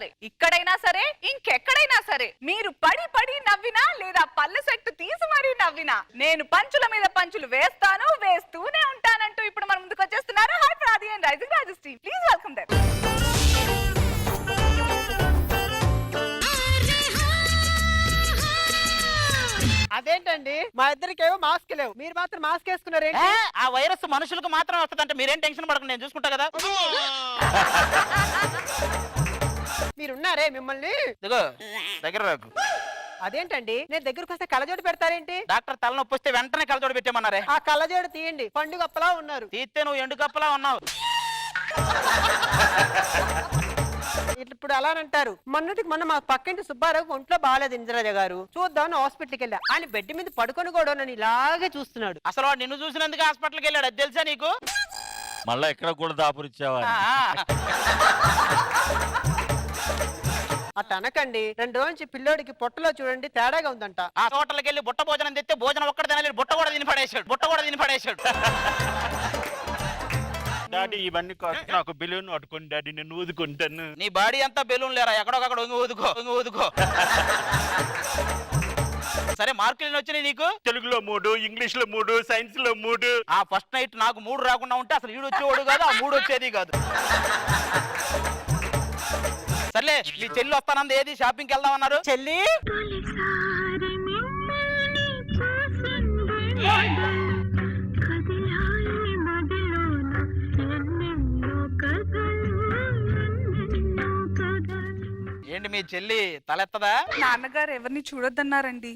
సరే, ఇక్కడైనా సరే, ఇంకెక్కడైనా సరే, మీరు పడి పడి నవ్వినా లేదా పళ్ళ సెట్టు తీసి మరీ నవ్వినా నేను పంచుల మీద పంచులు వేస్తాను, వేస్తూనే ఉంటానంటూ ఇప్పుడు మన ముందుకు వచ్చేస్తున్నారు హాయ్ ప్రాది and rising Rajashri. Please welcome them. అదేంటండి మా ఇద్దరికేమో మాస్క్ లేవు, మీరు మాత్రం మాస్క్ వేసుకున్నారేంటి? ఆ వైరస్ మనుషులకు మాత్రం వస్తుందంటే మీరేం టెన్షన్ పడకండి, నేను చూసుకుంటా కదా. మీరున్నారే, మిమ్మల్ని ఇదిగో దగ్గర రాకు. అదేంటండి నేను దగ్గరకు వస్తే కళ్ళజోడు పెడతారేంటి? డాక్టర్ తలనొప్పి వస్తే వెంటనే కలజోడు పెట్టేమన్నారే. ఆ కళ్ళజోడు తీయండి, పండుగప్పలా ఉన్నారు. తీస్తే నువ్వు ఎండు కప్పలా ఉన్నావు. ఇప్పుడు అలానంటారు. మొన్నటికి మొన్న మా పక్కింటి సుబ్బారావు ఒంట్లో బాగాలేదు ఇంద్రజ గారు, చూద్దామని హాస్పిటల్కి వెళ్ళా. ఆయన బెడ్ మీద పడుకొని కూడా నన్ను ఇలాగే చూస్తున్నాడు. అసలు వాడు నిన్ను చూసినందుకు హాస్పిటల్కి వెళ్ళాడు, అది తెలుసా నీకు? మళ్ళా ఎక్కడ కూడా దాపురిచ్చావా? అట్ట అనకండి. 2 రోజుల నుంచి పిల్లోడికి పొట్టలో చూడండి తేడాగా ఉందంట. ఆ హోటల్కి వెళ్ళి బుట్ట భోజనం తెస్తే భోజనం ఒక్కడ తినలేదు, బుట్ట కూడా తిని పడేశాడు. డాడీ ఇవన్నీ కాదు, నాకు బెలూన్ పట్టుకోండి డాడీ, నేను ఊదుకుంటాను. నీ బాడీ అంతా బెలూన్ లేరా, ఎక్కడొక్కడ ఊదుకో. సరే, మార్కులు వచ్చినాయి నీకు? తెలుగులో 3, ఇంగ్లీష్ లో 3, సైన్స్ లో 3. ఆ ఫస్ట్ నైట్ నాకు 3 రాకుండా ఉంటే అసలు ఈడు వచ్చేవాడు కాదు, ఆ 3 వచ్చేది కాదు. సర్లే, మీ చెల్లి వస్తానంది, ఏది షాపింగ్కి వెళ్దాం అన్నారు. చెల్లి ఏంటి మీ చెల్లి తలెత్తదా? నాన్నగారు ఎవరిని చూడొద్దన్నారండి,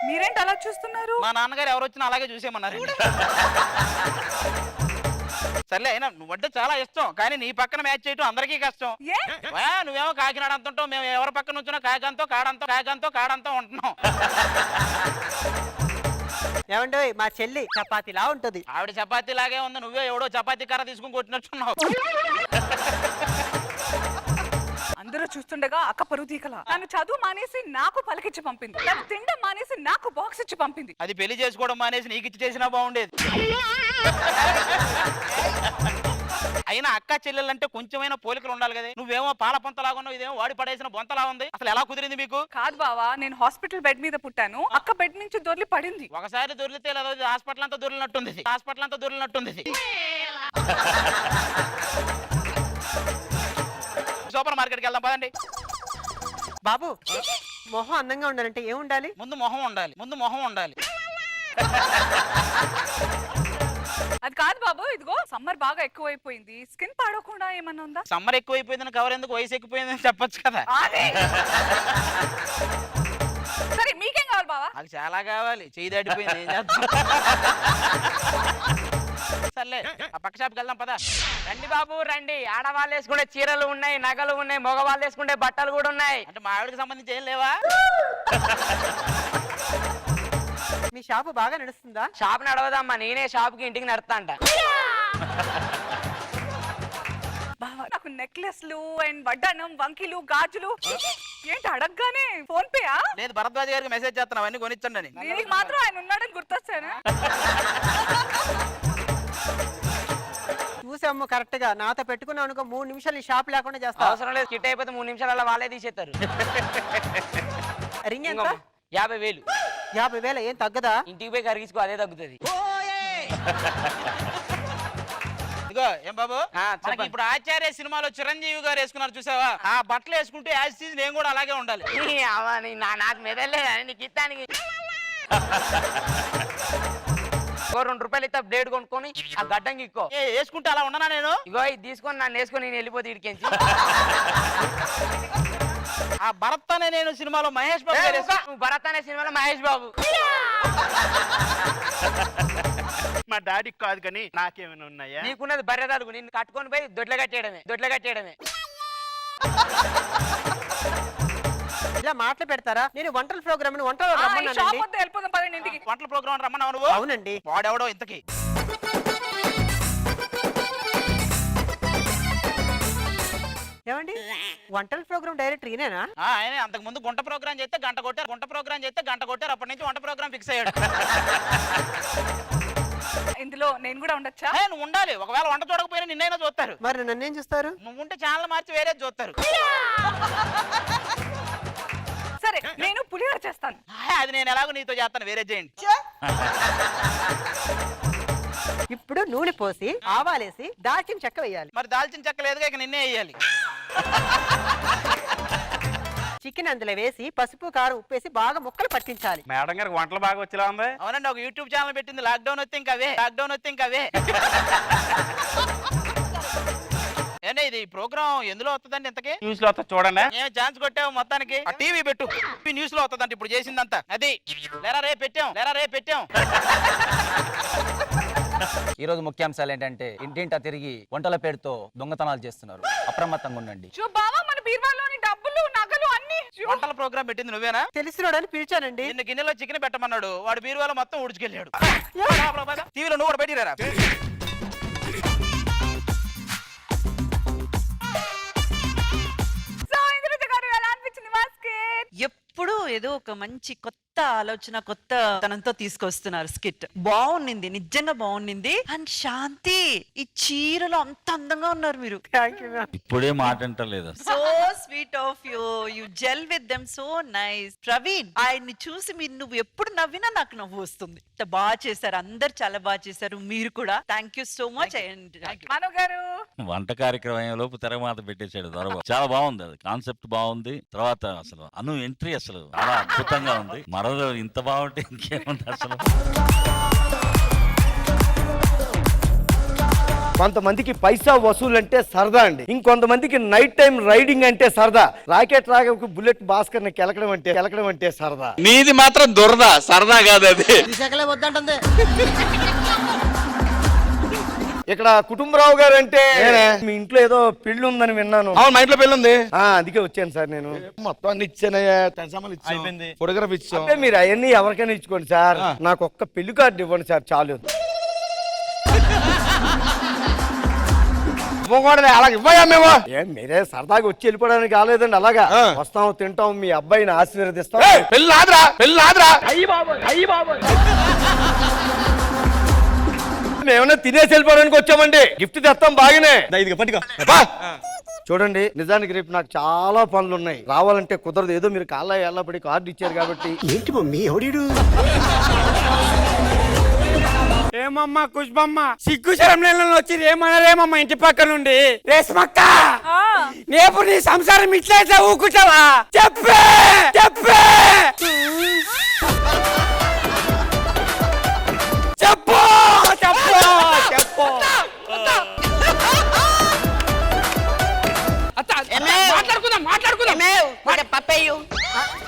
మీరేంటి అలా చూస్తున్నారు? మా నాన్నగారు ఎవరు వచ్చినా అలాగే చూసేమన్నారు. సర్లే, అయినా నువ్వంటే చాలా ఇష్టం, కానీ నీ పక్కన మ్యాచ్ చేయటం అందరికీ కష్టం. నువ్వేమో కాకినాడ అంత ఉంటావు, మేము ఎవరి పక్కన నుంచున్నా కాకంతో ఉంటున్నాం. ఏమండి మా చెల్లి చపాతీలా ఉంటది. ఆవిడ చపాతీ లాగే ఉంది, నువ్వే ఎవడో చపాతీ కర్ర తీసుకుని కొట్టినట్టున్నావు. అందరూ చూస్తుండగా అక్క పరువు తీకల. తను చదువు మానేసి నాకు పలకిచ్చి పంపింది, తను తిండం మానేసి నాకు బాక్స్ ఇచ్చి పంపింది. అది పెళ్లి చేసుకోవడం మానేసి నీకు ఇచ్చి చేసినా బాగుండేది. అయినా అక్క చెల్లెలంటే కొంచెమైనా పోలికలు ఉండాలి కదా. నువ్వేమో పాల పొంతలాగా ఉన్నావు, ఇదేమో వాడి పడేసిన బొంతలా ఉంది. అసలు ఎలా కుదిరింది మీకు? కాదు బావా, నేను హాస్పిటల్ బెడ్ మీద పుట్టాను, అక్క బెడ్ నుంచి దొర్లి పడింది. ఒకసారి దొరికితే హాస్పిటల్ అంతా దొరికినట్టుంది. సూపర్ మార్కెట్కి వెళ్దాం పదండి. బాబు మొహం అందంగా ఉండాలంటే ఏం ఉండాలి? ముందు మొహం ఉండాలి. అది కాదు బాబు, ఇదిగో సమ్మర్ బాగా ఎక్కువైపోయింది, స్కిన్ పాడకుండా ఏమన్నా ఉందా? సమ్మర్ ఎక్కువైపోయిందని కవర్ ఎందుకు, వయసు ఎక్కువైందని చెప్పొచ్చు కదా. సరే, మీకేం కావాలి బావా? నాకు చాలా కావాలి, చెయ్యి దాటిపోయింది, ఏం చేద్దాం. సర్లే, ఆ పక్క షాప్కి వెళ్దాం పదా. రండి బాబు రండి, ఆడవాళ్ళు వేసుకుంటే చీరలు ఉన్నాయి, నగలు ఉన్నాయి, మగవాళ్ళు వేసుకుంటే బట్టలు కూడా ఉన్నాయి. అంటే మా ఆవిడకి సంబంధించి ఏం లేవా? మీ షాపు బాగా నడుస్తుందా? షాప్ నడవదమ్మా, నేనే షాప్ కి ఇంటికి నడతాంట. బావా, నాకు నెక్లెస్లు అండ్ వడ్డానం, వంకీలు, గాజులు ఏంటి అడగగానే ఫోన్ పేయా? లేదు, భరద్వాజ్ గారికి మెసేజ్ చేస్తున్నావు అవన్నీ కొనిచ్చండి అని. దీనికి మాత్రం ఆయన ఉన్నాడని గుర్తొచ్చానా? చూసాము కరెక్ట్ గా. నాతో పెట్టుకున్నావు అనుకో 3 నిమిషాలు ఈ షాప్ లేకుండా చేస్తా. అవసరం లేదు, కిట్ అయిపోతే 3 నిమిషాలలో వాళ్ళే తీసేస్తారు. రింగ్ ఎంత? 50,000. 50,000 ఏం తగ్గదా? ఇంటికి పోయి కరిగించుకో, అదే తగ్గుతుంది. ఇదిగో ఏం బాబు, మనకి చెప్పండి. ఇప్పుడు ఆచార్య సినిమాలో చిరంజీవి గారు వేసుకున్నారు చూసావా, ఆ బట్టలు వేసుకుంటే యాజ్ ఇట్ ఈజ్ నేను కూడా అలాగే ఉండాలి. నాకు మెదలేదు నీకు ఇస్తానికి. ఇంకో 2 రూపాయలు ఇస్తా, బ్లేడ్ కొనుక్కొని ఆ గడ్డంకి ఇక్కో. వేసుకుంటే అలా ఉండనా నేను? ఇగో ఇది తీసుకొని నన్ను వేసుకొని నేను వెళ్ళిపోతే ఇడికెంచి. ఆ భరత్ అనే నేను సినిమాలో మహేష్ బాబు గారు నువ్వు భరత్ అనే సినిమాలో మహేష్ బాబు. మా డాడీకి కాదు కానీ నాకేమైనా ఉన్నాయా? నీకున్నది బర్రెదాలుగు, నిన్ను కట్టుకొని పోయి దొడ్ల కట్టేయడమే. ఇలా మాటలు పెడతారా? నేను వంటల ప్రోగ్రామ్ వంటలు షాప్ రమ్మన్నానండి. వద్ద వెళ్ళిపోదాం పదండి ఇంటికి. వంటల ప్రోగ్రామ్ రమ్మన్నావు నువ్వు? అవునండి. వాడెవడో ఇంతకి. ఏమండి వంటల ప్రోగ్రామ్ డైరెక్టర్ ఈయనేనా? ఆయన అంతకు ముందు గుంట ప్రోగ్రామ్ చేస్తే గంట కొట్టారు, అప్పటి నుంచి వంట ప్రోగ్రామ్ ఫిక్స్ అయ్యాడు. ఇందులో నేను కూడా ఉండొచ్చా? నువ్వు ఉండాలి. ఒకవేళ వంట చూడకపోయినా నిన్నైనా చూస్తారు. మరి నన్నేం చూస్తారు? నువ్వు ఉంటే ఛానల్ మార్చి వేరే చూస్తారు. సరే నేను పులిహోర చేస్తాను. అది నేను ఎలాగో నీతో చేస్తాను, వేరే చేయండి. ఇప్పుడు నూనె పోసి ఆవాలేసి దాల్చిన చెక్క వేయాలి. మరి దాల్చిన చెక్క లేదుగా, ఇక నిన్నే వేయాలి. చికెన్ అందులో వేసి పసుపు కారం ఉప్పేసి బాగా ముక్కలు పట్టించాలి. మేడం గారికి వంటలు బాగా వచ్చేలా ఉంది. అవునండి, ఒక యూట్యూబ్ ఛానల్ పెట్టింది. లాక్డౌన్ వస్తే ఇంకా అవే. ఏంటి ఇది ప్రోగ్రామ్ ఎందులో వస్తుందండి ఇంతకీ? న్యూస్ లో వస్తా చూడండి. ఏం ఛాన్స్ కొట్టావు మొత్తానికి? ఆ టీవీ పెట్టు, న్యూస్ లో వస్తుందంట ఇప్పుడు చేసిందంతా. అది లేరా రే పెట్టాం. ఈ రోజు ముఖ్యాంశాలు ఏంటంటే ఇంటింటా తిరిగి వంటల పేరుతో దొంగతనాలు చేస్తున్నారు. అప్రమత్తంగా ఉండండి. బావా మన బీర్వాలోని డబ్బులు నగలు అన్ని. వంటల ప్రోగ్రామ్ పెట్టింది నువ్వేనా? తెలిసినోడని పిలిచానండి. నిన్న గిన్నెలో చికెన్ పెట్టమన్నాడు, వాడు బీరువాలో మొత్తం ఉడుచుకెళ్ళాడు. టీవీలో నువ్వు కూడా పెట్టిరారా? ఎప్పుడు ఏదో ఒక మంచి కొత్త ఆలోచన, కొత్త తనంతో తీసుకొస్తున్నారు స్కిట్. బాగుండింది, నిజంగా బాగుండింది. అండ్ శాంతి, ఈ చీరలో అంత అందంగా ఉన్నారు మీరు. ఇప్పుడే మాట అంటలేదు. So sweet of you, you gel with them, so nice. Praveen, ఆయన్ని చూసి నువ్వు ఎప్పుడు నవ్వినా నాకు నవ్వు వస్తుంది. బాగా చేశారు, అందరు చాలా బాగా చేశారు. మీరు కూడా థ్యాంక్ యూ సో మచ్. మనో గారు వంట కార్యక్రమం లోపు తెరమాత పెట్టేశాడు దొరబాబు. చాలా బాగుంది, అది కాన్సెప్ట్ బాగుంది. తర్వాత అసలు అను ఎంట్రీ అసలు చాలా అద్భుతంగా ఉంది. మరో ఇంత బాగుంటే ఇంకేముంది అసలు. కొంతమందికి పైసా వసూలు అంటే సరదా అండి, ఇంకొంతమందికి నైట్ టైం రైడింగ్ అంటే సరదా. రాకెట్ రాఘవకు బుల్లెట్ భాస్కర్ ని కెలకడం అంటే సరదా. నీది మాత్రం దురద, సరదా కాదు అది. ఇక్కడ కుటుంబరావు గారు అంటే మీ ఇంట్లో ఏదో పెళ్లి ఉందని విన్నాను. అవును, మా ఇంట్లో పెళ్లి ఉంది. అందుకే వచ్చాను సార్. నేను మొత్తం అన్ని ఇచ్చానయ్యా, అయిపోయింది. ఫోటోగ్రాఫ్ ఇచ్చాం. అంటే మీరు అవన్నీ ఎవరికైనా ఇచ్చుకోండి సార్, నాకు ఒక్క పెళ్లి కార్డు ఇవ్వండి సార్ చాలు. అలాగే ఇవ్వయా మేము. మీరే సరదాగా వచ్చి వెళ్ళిపోవడానికి కాలేదండి. అలాగా వస్తాం, తింటాం, మీ అబ్బాయిని ఆశీర్వదిస్తాం. పెళ్లి ఆదరా. మేమన్నా తినేసి వెళ్ళిపోవడానికి వచ్చామండి, గిఫ్ట్ తెస్తాం బాగానే. చూడండి, నిజానికి రేపు నాకు చాలా పనులు ఉన్నాయి, రావాలంటే కుదరదు. ఏదో మీరు కాళ్ళ ఎల్లబడి కార్డు ఇచ్చారు కాబట్టి. ఏంటి మమ్మీ ఎవడీడు? ఏమమ్మా కుష్బమ్మ, సిగ్గు శరం నెలలో వచ్చి ఏమనరేమమ్మా ఇంటి పక్క నుండి. రేస్మక్క, రేపు నీ సంసారం ఇట్లా ఊకుంటావా? చెప్పే.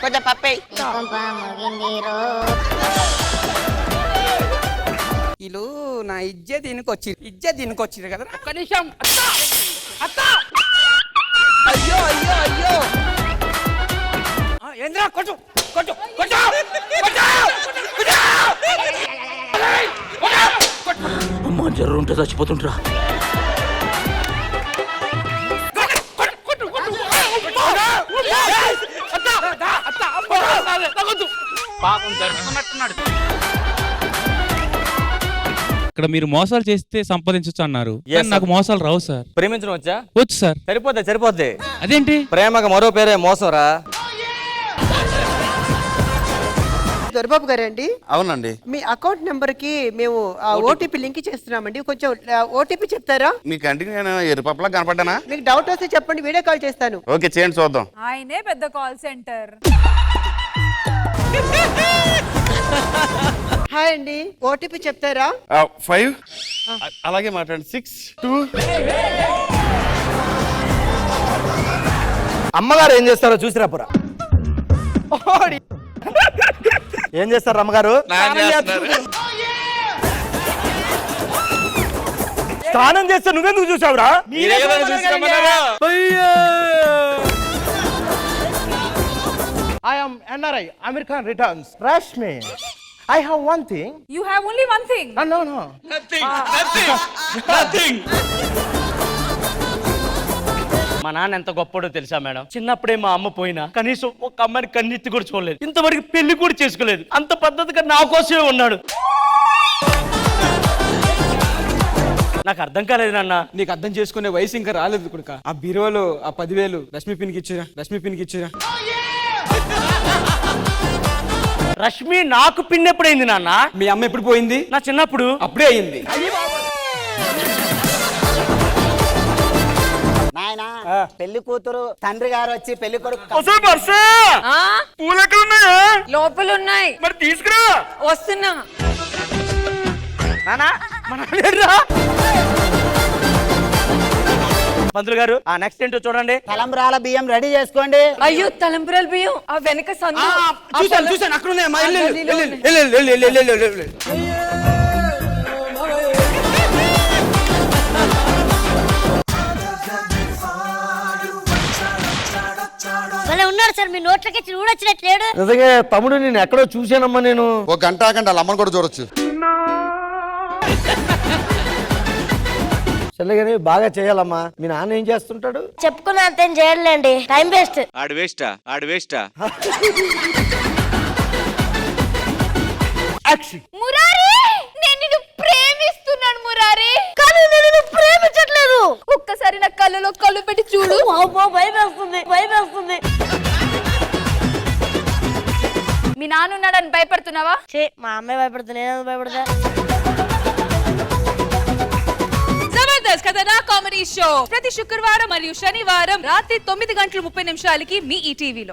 కొంచెం పప్పేయ్. వీళ్ళు నా ఇజ్జత్ దీనికి కదా. ఒక్క నిమిషం. అయ్యో ఏంద్రా, కొట్టు. అమ్మా జర్రు ఉంటే చచ్చిపోతుంటరా. పాపం దర్శనట్టున్నాడు. ఇక్కడ మీరు మోసాలు చేస్తే సంపాదించొచ్చు అన్నారు, నాకు మోసాలు రావు సార్. ప్రేమించడం వచ్చా? వచ్చు సార్. సరిపోద్ది. అదేంటి? ప్రేమకు మరో పేరే మోసం రా. దొరబాబు గారు అండి? అవునండి. మీ అకౌంట్ నెంబర్ కి మేము ఓటీపీ లింక్ చేస్తున్నామండి, కొంచెం ఓటీపీ చెప్తారా? మీ కంటికి నేను ఎరుపప్పలా కనపడ్డానా? మీకు డౌట్ వస్తే చెప్పండి, వీడియో కాల్ చేస్తాను. ఓకే, చేయండి చూద్దాం. ఆయనే పెద్ద కాల్ సెంటర్. హాయ్ అండి, ఓటీపీ చెప్తారా? 5 అలాగే మాట్లాడండి. 6 2. అమ్మగారు ఏం చేస్తారో చూసిరా పురా. ఏం చేస్తారు అమ్మగారు? స్నానం చేస్తే నువ్వెందుకు చూసావురా? I am NRI, American Returns. Rashmi, I have one thing. You have only one thing. No. Nothing. మా నాన్న ఎంత గొప్పడో తెలుసా మేడం? చిన్నప్పుడే మా అమ్మ పోయినా కనీసం ఒక అమ్మాయిని కన్నెత్తి కూడా చూడలేదు, ఇంతవరకు పెళ్లి కూడా చేసుకోలేదు. అంత పద్ధతిగా నా కోసమే ఉన్నాడు. నాకు అర్థం కాలేదు నాన్న. నీకు అర్థం చేసుకునే వయసు ఇంకా రాలేదు కొడుక. ఆ బీరువాలో ఆ 10,000 రష్మి పిన్కి ఇచ్చిరా, రష్మి పిన్కి ఇచ్చిరా. రష్మి నాకు పిన్ ఎప్పుడైంది నాన్న? మీ అమ్మ ఎప్పుడు పోయింది? నా చిన్నప్పుడు. అప్పుడే అయింది. నాయనా పెళ్లి కూతురు తండ్రి గారు వచ్చి పెళ్లి కొడుకు లోపల ఉన్నాయి మరి తీసుకురా. వస్తున్నా. నానా పంతులు గారు ఆ నెక్స్ట్ ఏంటో చూడండి. తలంబ్రాల బియ్యం రెడీ చేసుకోండి. అయ్యో తలంపురాలు బియ్యం ఆ వెనక సందు. చూసాను అక్కడ ఉన్నాయమ్మా. ఉన్నాడు సార్, మీ నోట్లకి చూడొచ్చినట్లేడు. నిజంగా తమ్ముడు నేను ఎక్కడో చూశానమ్మా. నేను ఒక గంట ఆగండి, వాళ్ళ అమ్మని కూడా చూడొచ్చు. చెల్లెగాని బాగా చేయాలమ్మా. మీ నాన్న ఏం చేస్తుంటాడు? చెప్పుకున్నా అంతేం చేయలేండి, టైం వేస్ట్. ఆడు వేస్టా మురారి, నేను నిన్ను ప్రేమిస్తున్నాను మురారి. కానీ నేను నిన్ను ప్రేమించట్లేదు. ఒక్కసారి నా కళ్ళలో కళ్ళు పెట్టి చూడు. భయం వేస్తుంది. మీ నాన్న ఉన్నాడని భయపడుతున్నావా? మా అమ్మాయి భయపడుతుంది, నేను భయపడతా. జబర్దస్త్ కథనా కామెడీ షో ప్రతి శుక్రవారం మరియు శనివారం రాత్రి 9:30 మీ ఈటీవీలో.